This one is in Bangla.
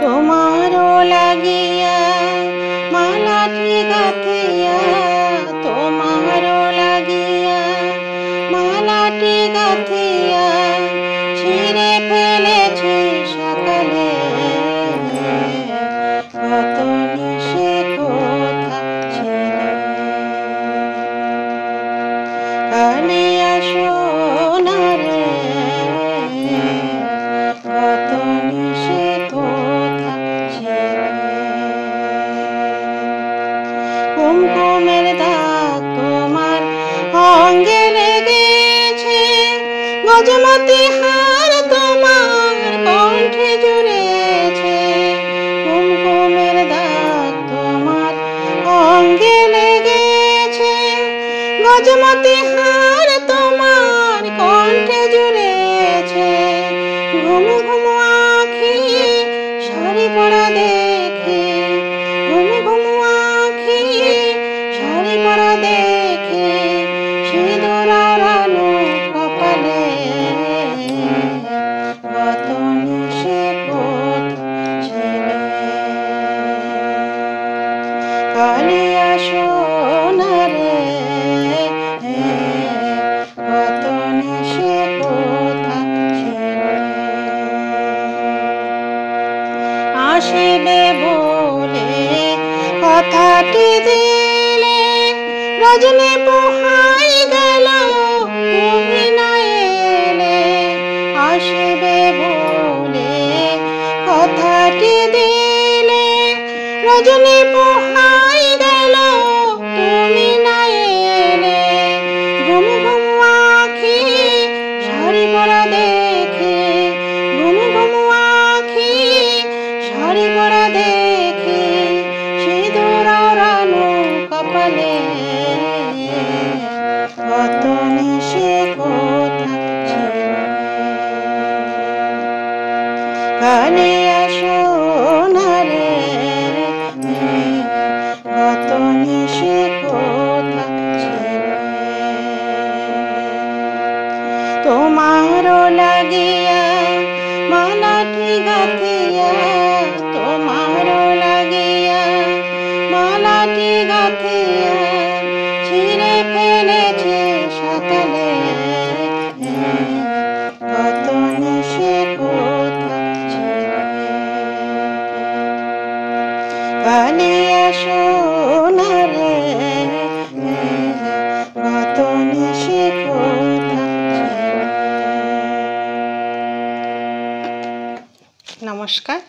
তোমারও লাগিয়া মালাটি গাথিয়া, তোমারও লাগিয়া মালাটি গাথিয়া ছিঁড়ে ফেলেছি সকালে। কত নিশে কোথা ছিলে, কালিয়া সোনারে কত নিশে কোথা ছিলে। কুমকুমের দাগ তোমার অঙ্গে লেগেছে, গজমতি হার তোমার কণ্ঠে জুড়েছে। কুমকুমের দাগ তোমার অঙ্গে লেগেছে, গজমতি হার তোমার কণ্ঠে জুড়েছে। ঘুম ঘুম আঁখি শাড়ি পরা দেখে, ঘুম ঘুম আঁখি শাড়ি পরা দেখে সিঁদুর আড়ানো কপালে। কত নিশে কোথা ছিলে, কালিয়া সোনারে কত নিশে কোথা ছিলে। আসিবে বলে কথাটি দিলে, রজনী পোহাই গেল তুমি না এলে। আসিবে বলে কথাটি দিলে, রজনী পোহাই গেল তুমি না এলে। ঘুম ঘুম আঁখি শাড়ি পরা দেখে, ঘুম ঘুম আঁখি শাড়ি পরা দেখে সিঁদুর আড়ানো কপালে। কত নিশে কোথা ছিলে, কালিয়া সোনারে কত নিশে কোথা ছিলে। তোমারও লাগিয়া মালাটি গাথিয়া, তোমারও লাগিয়া মালাটি গাথিয়া ছিঁড়ে ফেলেছি সকালে। কত নিশে কোথা ছিলে, কালিয়া সোনারে কত নিশে কোথা ছিলে। নমস্কার।